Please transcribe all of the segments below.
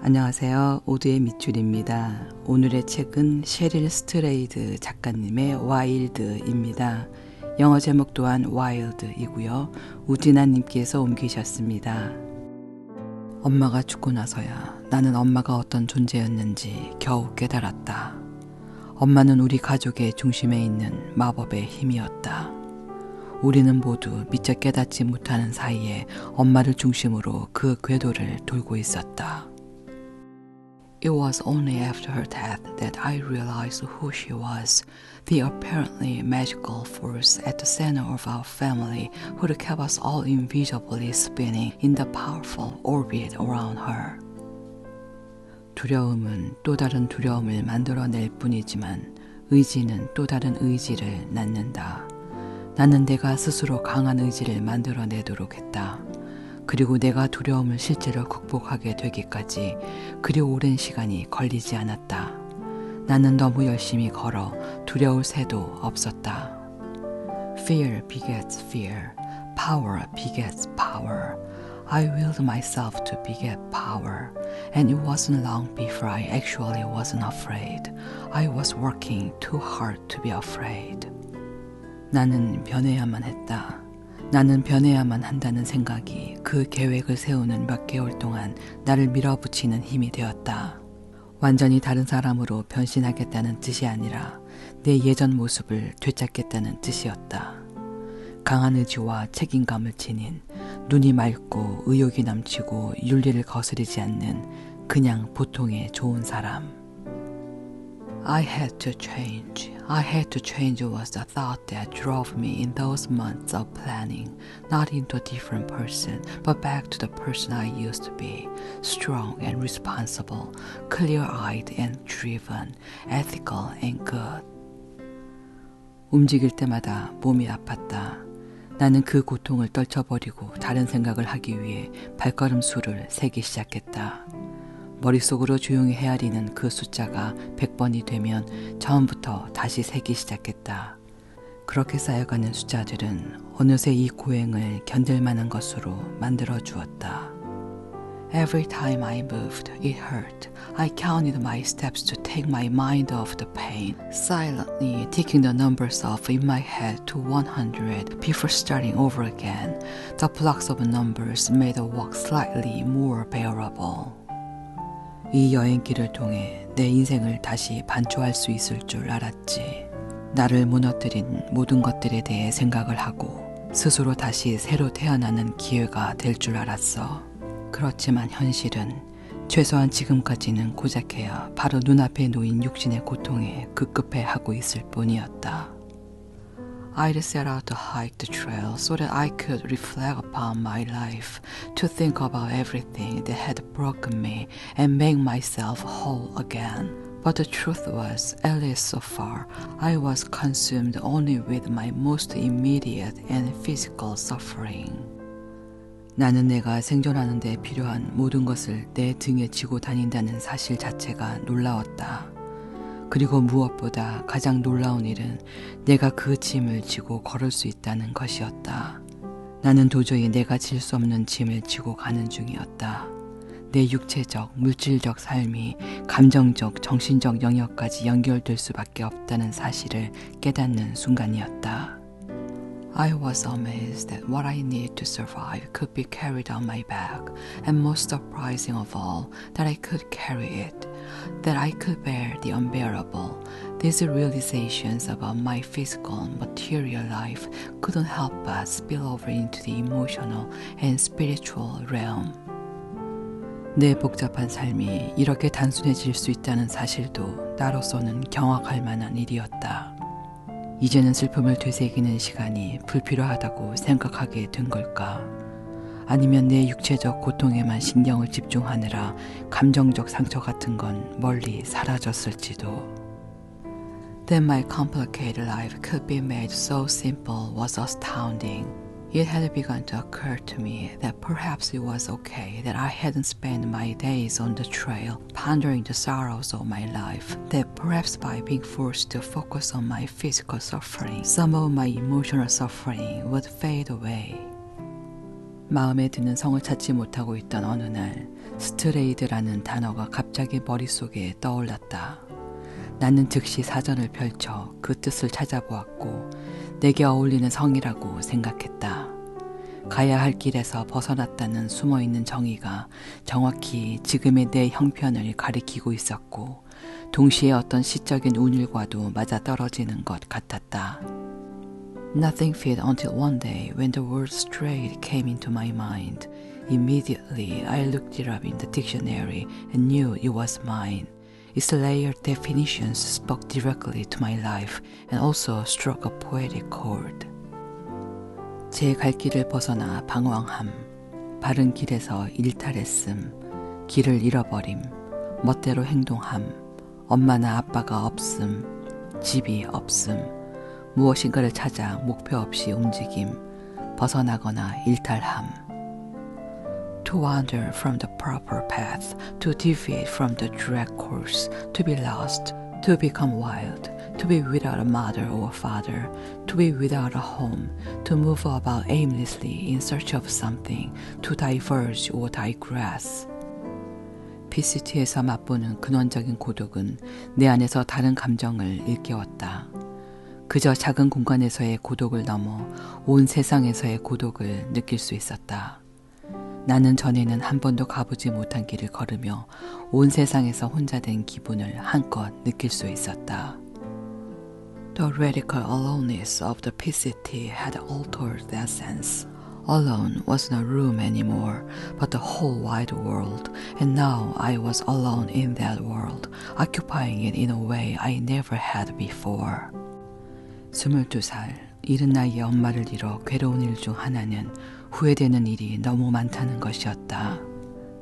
안녕하세요. 오드의 밑줄입니다. 오늘의 책은 셰릴 스트레이드 작가님의 와일드입니다. 영어 제목 또한 와일드이고요. 우디나님께서 옮기셨습니다. 엄마가 죽고 나서야 나는 엄마가 어떤 존재였는지 겨우 깨달았다. 엄마는 우리 가족의 중심에 있는 마법의 힘이었다. 우리는 모두 미처 깨닫지 못하는 사이에 엄마를 중심으로 그 궤도를 돌고 있었다. It was only after her death that I realized who she was, the apparently magical force at the center of our family who kept us all invisibly spinning in the powerful orbit around her. 두려움은 또 다른 두려움을 만들어낼 뿐이지만 의지는 또 다른 의지를 낳는다. 나는 내가 스스로 강한 의지를 만들어내도록 했다. 그리고 내가 두려움을 실제로 극복하게 되기까지 그리 오랜 시간이 걸리지 않았다. 나는 너무 열심히 걸어 두려울 새도 없었다. Fear begets fear. Power begets power. I willed myself to beget power. And it wasn't long before I actually wasn't afraid. I was working too hard to be afraid. 나는 변해야만 했다. 나는 변해야만 한다는 생각이 그 계획을 세우는 몇 개월 동안 나를 밀어붙이는 힘이 되었다. 완전히 다른 사람으로 변신하겠다는 뜻이 아니라 내 예전 모습을 되찾겠다는 뜻이었다. 강한 의지와 책임감을 지닌 눈이 맑고 의욕이 넘치고 윤리를 거스르지 않는 그냥 보통의 좋은 사람. I had to change. I had to change was the thought that drove me in those months of planning, not into a different person, but back to the person I used to be, strong and responsible, clear-eyed and driven, ethical and good. 움직일 때마다 몸이 아팠다. 나는 그 고통을 떨쳐버리고 다른 생각을 하기 위해 발걸음 수를 세기 시작했다. 머릿속으로 조용히 헤아리는 그 숫자가 100번이 되면 처음부터 다시 세기 시작했다. 그렇게 쌓여가는 숫자들은 어느새 이 고행을 견딜 만한 것으로 만들어 주었다. Every time I moved, it hurt. I counted my steps to take my mind off the pain, silently ticking the numbers off in my head to 100 before starting over again. The blocks of numbers made the walk slightly more bearable. 이 여행길을 통해 내 인생을 다시 반추할 수 있을 줄 알았지. 나를 무너뜨린 모든 것들에 대해 생각을 하고 스스로 다시 새로 태어나는 기회가 될 줄 알았어. 그렇지만 현실은 최소한 지금까지는 고작해야 바로 눈앞에 놓인 육신의 고통에 급급해하고 있을 뿐이었다. I'd set out to hike the trail so that I could reflect upon my life, to think about everything that had broken me and make myself whole again. But the truth was, at least so far, I was consumed only with my most immediate and physical suffering. 나는 내가 생존하는 데 필요한 모든 것을 내 등에 지고 다닌다는 사실 자체가 놀라웠다. 그리고 무엇보다 가장 놀라운 일은 내가 그 짐을 지고 걸을 수 있다는 것이었다. 나는 도저히 내가 질 수 없는 짐을 지고 가는 중이었다. 내 육체적, 물질적 삶이 감정적, 정신적 영역까지 연결될 수밖에 없다는 사실을 깨닫는 순간이었다. I was amazed that what I needed to survive could be carried on my back, and most surprising of all, that I could carry it, that I could bear the unbearable. These realizations about my physical, material life couldn't help but spill over into the emotional and spiritual realm. 내 복잡한 삶이 이렇게 단순해질 수 있다는 사실도 나로서는 경악할 만한 일이었다. 이제는 슬픔을 되새기는 시간이 불필요하다고 생각하게 된 걸까? 아니면 내 육체적 고통에만 신경을 집중하느라 감정적 상처 같은 건 멀리 사라졌을지도. Then my complicated life could be made so simple was astounding. It had begun to occur to me that perhaps it was okay that I hadn't spent my days on the trail pondering the sorrows of my life, that perhaps by being forced to focus on my physical suffering, some of my emotional suffering would fade away. 마음에 드는 성을 찾지 못하고 있던 어느 날 스트레이드라는 단어가 갑자기 머릿속에 떠올랐다. 나는 즉시 사전을 펼쳐 그 뜻을 찾아보았고 내게 어울리는 성이라고 생각했다. 가야 할 길에서 벗어났다는 숨어있는 정의가 정확히 지금의 내 형편을 가리키고 있었고 동시에 어떤 시적인 운율과도 맞아떨어지는 것 같았다. Nothing fit until one day when the word straight came into my mind. Immediately I looked it up in the dictionary and knew it was mine. Its layered definitions spoke directly to my life and also struck a poetic chord. 제 갈 길을 벗어나 방황함, 바른 길에서 일탈했음, 길을 잃어버림, 멋대로 행동함, 엄마나 아빠가 없음, 집이 없음, 무엇인가를 찾아 목표 없이 움직임, 벗어나거나 일탈함. To wander from the proper path, to deviate from the direct course, to be lost, to become wild, to be without a mother or father, to be without a home, to move about aimlessly in search of something, to diverge or digress. PCT에서 맛보는 근원적인 고독은 내 안에서 다른 감정을 일깨웠다. 그저 작은 공간에서의 고독을 넘어 온 세상에서의 고독을 느낄 수 있었다. 나는 전에는 한 번도 가보지 못한 길을 걸으며 온 세상에서 혼자 된 기분을 한껏 느낄 수 있었다. The radical aloneness of the PCT had altered that sense. Alone wasn't a room anymore, but the whole wide world, and now I was alone in that world, occupying it in a way I never had before. 22살, 이른 나이에 엄마를 잃어 괴로운 일 중 하나는 후회되는 일이 너무 많다는 것이었다.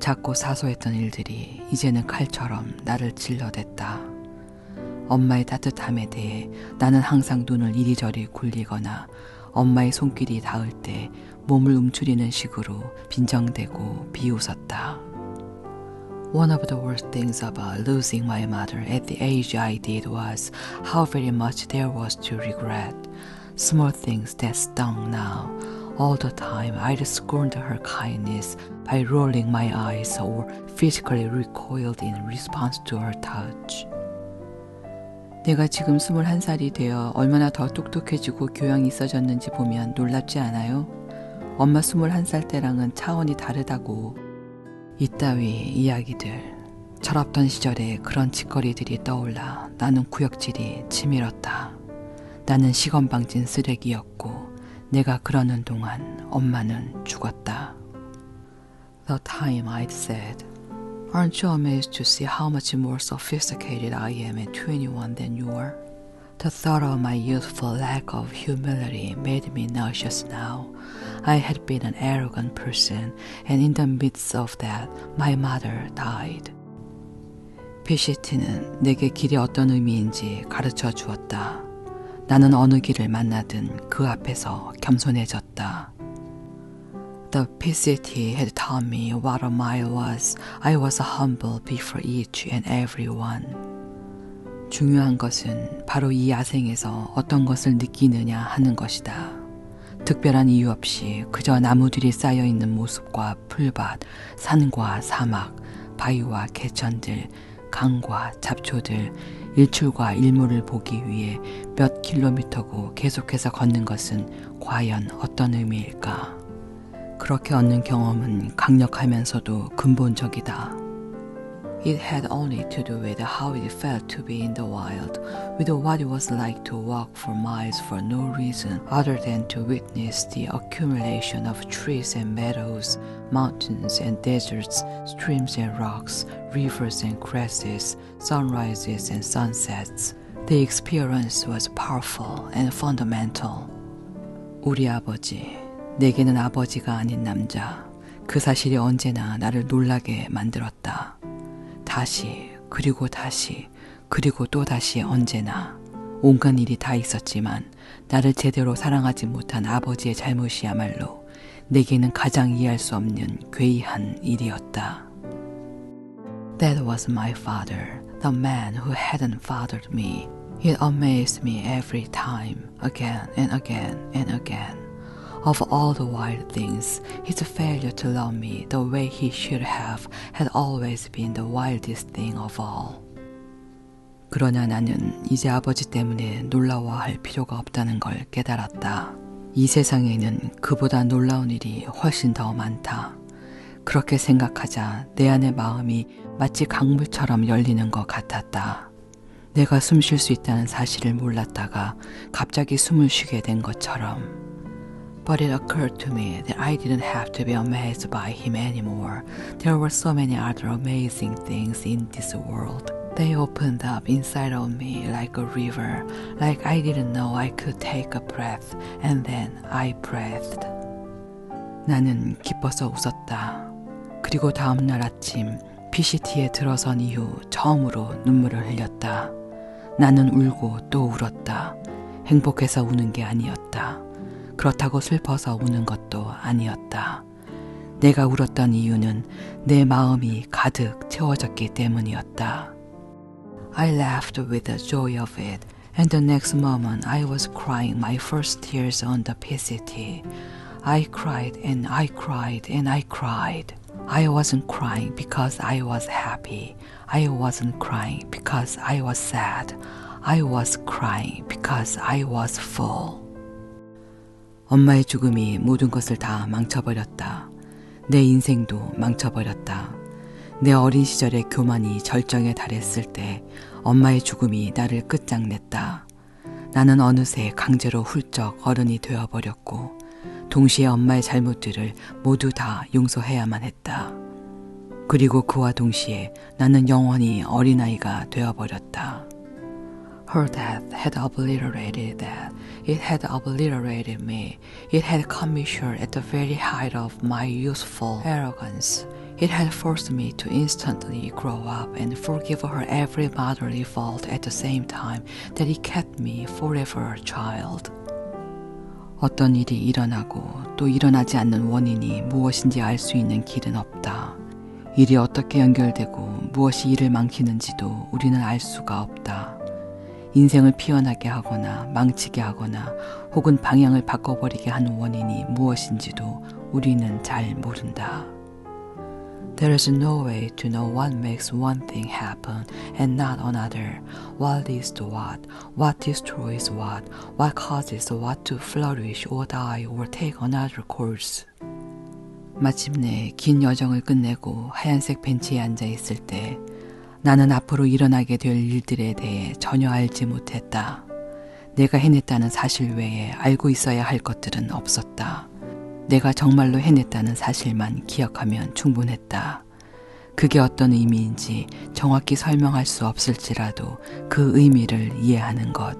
작고 사소했던 일들이 이제는 칼처럼 나를 찔러댔다. 엄마의 따뜻함에 대해 나는 항상 눈을 이리저리 굴리거나 엄마의 손길이 닿을 때 몸을 움츠리는 식으로 빈정대고 비웃었다. One of the worst things about losing my mother at the age I did was how very much there was to regret. Small things that stung now. All the time I'd scorned her kindness by rolling my eyes or physically recoiled in response to her touch. 내가 지금 21살이 되어 얼마나 더 똑똑해지고 교양이 있어졌는지 보면 놀랍지 않아요? 엄마 21살 때랑은 차원이 다르다고. 이따위 이야기들. 철없던 시절에 그런 짓거리들이 떠올라 나는 구역질이 치밀었다. 나는 시건방진 쓰레기였고 내가 그러는 동안 엄마는 죽었다. The time I'd said, Aren't you amazed to see how much more sophisticated I am at 21 than you are? The thought of my youthful lack of humility made me nauseous now. I had been an arrogant person, and in the midst of that, my mother died. PCT는 내게 길이 어떤 의미인지 가르쳐 주었다. 나는 어느 길을 만나든 그 앞에서 겸손해졌다. The PCT had taught me what a mile was. I was humble before each and every one. 중요한 것은 바로 이 야생에서 어떤 것을 느끼느냐 하는 것이다. 특별한 이유 없이 그저 나무들이 쌓여있는 모습과 풀밭, 산과 사막, 바위와 개천들, 강과 잡초들, 일출과 일몰을 보기 위해 몇 킬로미터고 계속해서 걷는 것은 과연 어떤 의미일까? 그렇게 얻는 경험은 강력하면서도 근본적이다. It had only to do with how it felt to be in the wild, with what it was like to walk for miles for no reason other than to witness the accumulation of trees and meadows, mountains and deserts, streams and rocks, rivers and grasses, sunrises and sunsets. The experience was powerful and fundamental. 우리 아버지, 내게는 아버지가 아닌 남자, 그 사실이 언제나 나를 놀라게 만들었다. 다시, 그리고 다시, 그리고 또 다시 언제나. 온갖 일이 다 있었지만 나를 제대로 사랑하지 못한 아버지의 잘못이야말로 내게는 가장 이해할 수 없는 괴이한 일이었다. That was my father, the man who hadn't fathered me. It amazed me every time, again and again and again. Of all the wild things, his failure to love me the way he should have had always been the wildest thing of all. 그러나 나는 이제 아버지 때문에 놀라워할 필요가 없다는 걸 깨달았다. 이 세상에는 그보다 놀라운 일이 훨씬 더 많다. 그렇게 생각하자 내 안의 마음이 마치 강물처럼 열리는 것 같았다. 내가 숨 쉴 수 있다는 사실을 몰랐다가 갑자기 숨을 쉬게 된 것처럼. But it occurred to me that I didn't have to be amazed by him anymore. There were so many other amazing things in this world. They opened up inside of me like a river, like I didn't know I could take a breath, and then I breathed. 나는 기뻐서 웃었다. 그리고 다음 날 아침 PCT에 들어선 이후 처음으로 눈물을 흘렸다. 나는 울고 또 울었다. 행복해서 우는 게 아니었다. 그렇다고 슬퍼서 우는 것도 아니었다. 내가 울었던 이유는 내 마음이 가득 채워졌기 때문이었다. I laughed with the joy of it, and the next moment I was crying my first tears on the PCT. I cried and I cried and I cried. I wasn't crying because I was happy. I wasn't crying because I was sad. I was crying because I was full. 엄마의 죽음이 모든 것을 다 망쳐버렸다. 내 인생도 망쳐버렸다. 내 어린 시절의 교만이 절정에 달했을 때 엄마의 죽음이 나를 끝장냈다. 나는 어느새 강제로 훌쩍 어른이 되어버렸고 동시에 엄마의 잘못들을 모두 다 용서해야만 했다. 그리고 그와 동시에 나는 영원히 어린아이가 되어버렸다. Her death had obliterated that. It had obliterated me. It had come me short at the very height of my youthful arrogance. It had forced me to instantly grow up and forgive her every motherly fault at the same time that it kept me forever a child. 어떤 일이 일어나고 또 일어나지 않는 원인이 무엇인지 알 수 있는 길은 없다. 일이 어떻게 연결되고 무엇이 일을 망치는지도 우리는 알 수가 없다. 인생을 피어나게 하거나 망치게 하거나 혹은 방향을 바꿔버리게 하는 원인이 무엇인지도 우리는 잘 모른다. There is no way to know what makes one thing happen and not another. What leads to what destroys what causes what to flourish or die or take another course. 마침내 긴 여정을 끝내고 하얀색 벤치에 앉아 있을 때 나는 앞으로 일어나게 될 일들에 대해 전혀 알지 못했다. 내가 해냈다는 사실 외에 알고 있어야 할 것들은 없었다. 내가 정말로 해냈다는 사실만 기억하면 충분했다. 그게 어떤 의미인지 정확히 설명할 수 없을지라도 그 의미를 이해하는 것.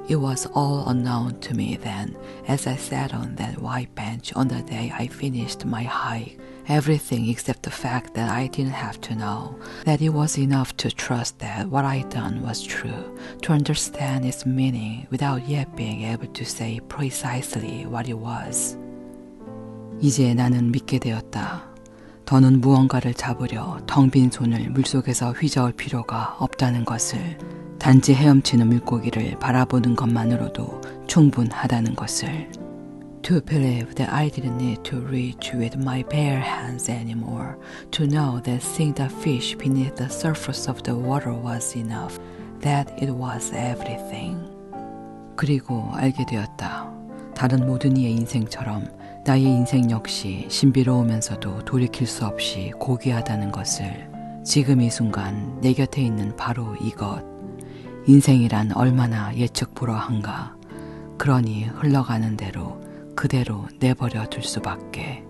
It was all unknown to me then, as I sat on that white bench on the day I finished my hike. Everything except the fact that I didn't have to know, that it was enough to trust that what I'd done was true, to understand its meaning without yet being able to say precisely what it was. 이제 나는 믿게 되었다. 더는 무언가를 잡으려 텅 빈 손을 물속에서 휘저을 필요가 없다는 것을, 단지 헤엄치는 물고기를 바라보는 것만으로도 충분하다는 것을. To believe that I didn't need to reach with my bare hands anymore, to know that seeing the fish beneath the surface of the water was enough, that it was everything. 그리고 알게 되었다. 다른 모든 이의 인생처럼 나의 인생 역시 신비로우면서도 돌이킬 수 없이 고귀하다는 것을. 지금 이 순간 내 곁에 있는 바로 이것. 인생이란 얼마나 예측 불허한가. 그러니 흘러가는 대로 그대로 내버려 둘 수밖에.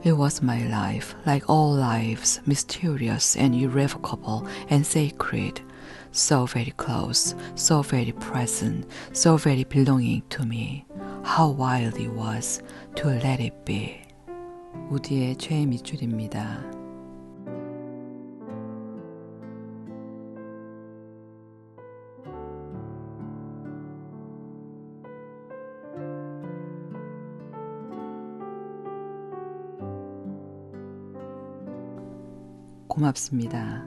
It was my life, like all lives, mysterious and irrevocable and sacred. So very close, so very present, so very belonging to me. How wild it was to let it be. 우디의 최애 밑줄입니다. 고맙습니다.